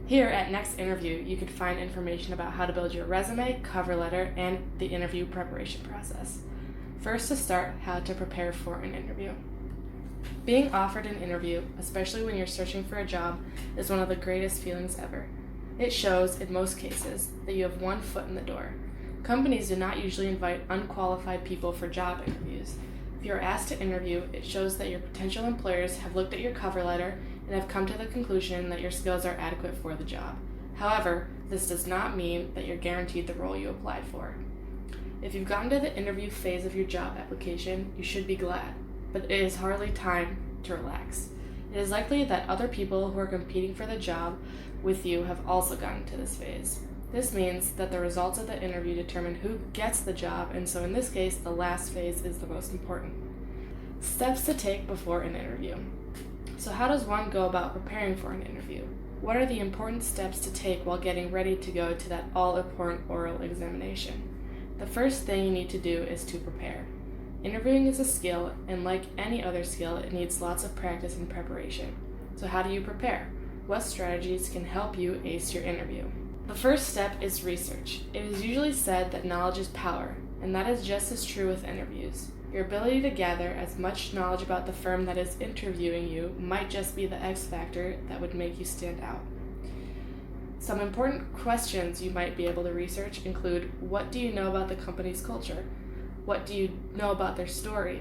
Here at Next Interview, you can find information about how to build your resume, cover letter, and the interview preparation process. First, to start, how to prepare for an interview. Being offered an interview, especially when you're searching for a job, is one of the greatest feelings ever. It shows, in most cases, that you have one foot in the door. Companies do not usually invite unqualified people for job interviews. If you are asked to interview, it shows that your potential employers have looked at your cover letter and have come to the conclusion that your skills are adequate for the job. However, this does not mean that you're guaranteed the role you applied for. If you've gotten to the interview phase of your job application, you should be glad, but it is hardly time to relax. It is likely that other people who are competing for the job with you have also gotten to this phase. This means that the results of the interview determine who gets the job, and so in this case, the last phase is the most important. Steps to take before an interview. So how does one go about preparing for an interview? What are the important steps to take while getting ready to go to that all-important oral examination? The first thing you need to do is to prepare. Interviewing is a skill, and like any other skill, it needs lots of practice and preparation. So how do you prepare? What strategies can help you ace your interview? The first step is research. It is usually said that knowledge is power, and that is just as true with interviews. Your ability to gather as much knowledge about the firm that is interviewing you might just be the X factor that would make you stand out. Some important questions you might be able to research include: what do you know about the company's culture? What do you know about their story?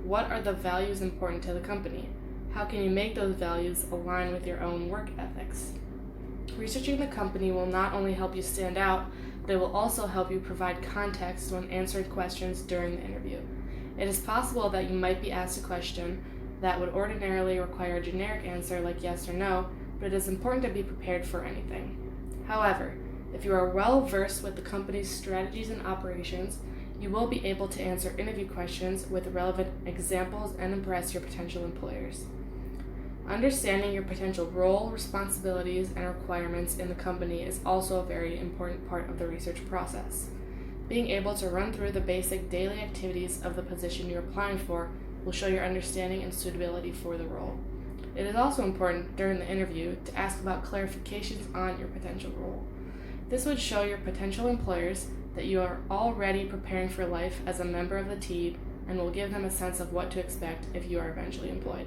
What are the values important to the company? How can you make those values align with your own work ethics? Researching the company will not only help you stand out, but it will also help you provide context when answering questions during the interview. It is possible that you might be asked a question that would ordinarily require a generic answer like yes or no, but it is important to be prepared for anything. However, if you are well versed with the company's strategies and operations, you will be able to answer interview questions with relevant examples and impress your potential employers. Understanding your potential role, responsibilities, and requirements in the company is also a very important part of the research process. Being able to run through the basic daily activities of the position you're applying for will show your understanding and suitability for the role. It is also important during the interview to ask about clarifications on your potential role. This would show your potential employers that you are already preparing for life as a member of the team and will give them a sense of what to expect if you are eventually employed.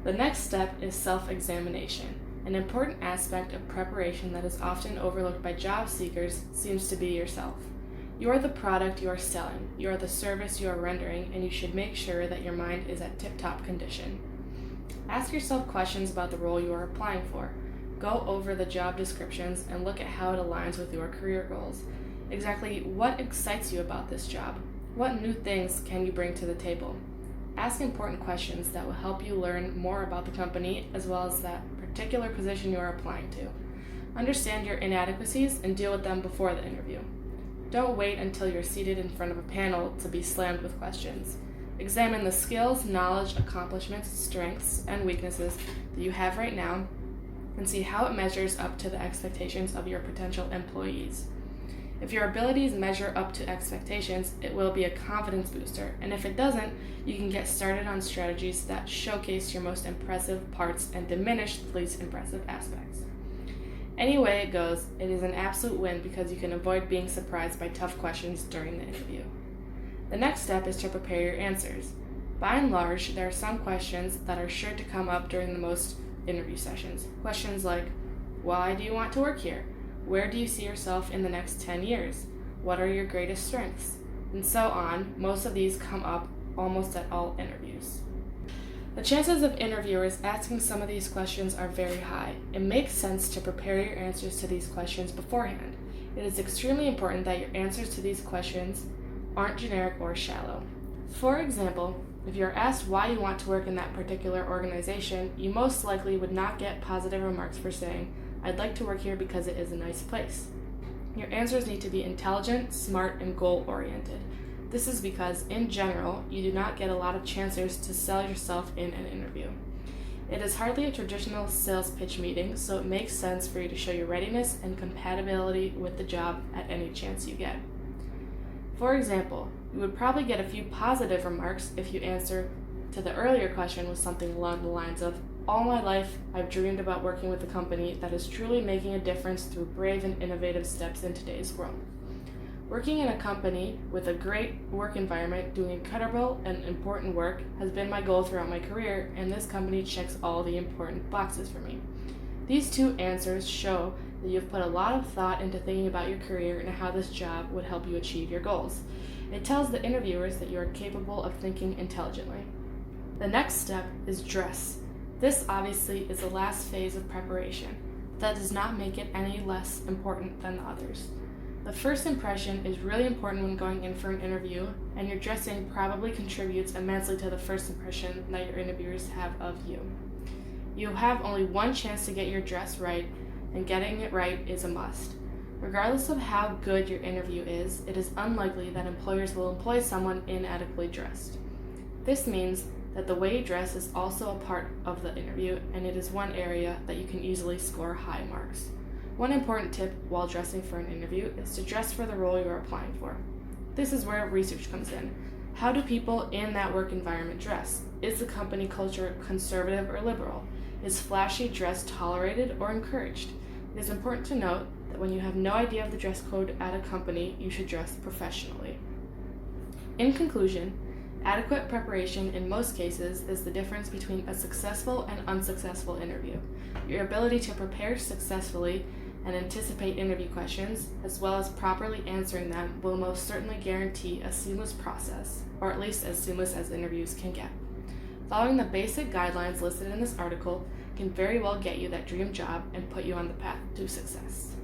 The next step is self-examination. An important aspect of preparation that is often overlooked by job seekers seems to be yourself. You are the product you are selling, you are the service you are rendering, and you should make sure that your mind is at tip-top condition. Ask yourself questions about the role you are applying for. Go over the job descriptions and look at how it aligns with your career goals. Exactly what excites you about this job? What new things can you bring to the table? Ask important questions that will help you learn more about the company as well as that particular position you are applying to. Understand your inadequacies and deal with them before the interview. Don't wait until you're seated in front of a panel to be slammed with questions. Examine the skills, knowledge, accomplishments, strengths, and weaknesses that you have right now and see how it measures up to the expectations of your potential employees. If your abilities measure up to expectations, it will be a confidence booster, and if it doesn't, you can get started on strategies that showcase your most impressive parts and diminish the least impressive aspects. Any way it goes, it is an absolute win because you can avoid being surprised by tough questions during the interview. The next step is to prepare your answers. By and large, there are some questions that are sure to come up during the most interview sessions. Questions like, why do you want to work here? Where do you see yourself in the next 10 years? What are your greatest strengths? And so on. Most of these come up almost at all interviews. The chances of interviewers asking some of these questions are very high. It makes sense to prepare your answers to these questions beforehand. It is extremely important that your answers to these questions aren't generic or shallow. For example, if you're asked why you want to work in that particular organization, you most likely would not get positive remarks for saying, I'd like to work here because it is a nice place. Your answers need to be intelligent, smart, and goal-oriented. This is because, in general, you do not get a lot of chances to sell yourself in an interview. It is hardly a traditional sales pitch meeting, so it makes sense for you to show your readiness and compatibility with the job at any chance you get. For example, you would probably get a few positive remarks if you answer to the earlier question with something along the lines of, All my life, I've dreamed about working with a company that is truly making a difference through brave and innovative steps in today's world. Working in a company with a great work environment doing incredible and important work has been my goal throughout my career, and this company checks all the important boxes for me. These two answers show that you've put a lot of thought into thinking about your career and how this job would help you achieve your goals. It tells the interviewers that you are capable of thinking intelligently. The next step is dress. This obviously is the last phase of preparation. That does not make it any less important than the others. The first impression is really important when going in for an interview, and your dressing probably contributes immensely to the first impression that your interviewers have of you. You have only one chance to get your dress right, and getting it right is a must. Regardless of how good your interview is, it is unlikely that employers will employ someone inadequately dressed. This means that the way you dress is also a part of the interview, and it is one area that you can easily score high marks. One important tip while dressing for an interview is to dress for the role you are applying for. This is where research comes in. How do people in that work environment dress? Is the company culture conservative or liberal? Is flashy dress tolerated or encouraged? It is important to note that when you have no idea of the dress code at a company, you should dress professionally. In conclusion, adequate preparation in most cases is the difference between a successful and unsuccessful interview. Your ability to prepare successfully and anticipate interview questions, as well as properly answering them, will most certainly guarantee a seamless process, or at least as seamless as interviews can get. Following the basic guidelines listed in this article can very well get you that dream job and put you on the path to success.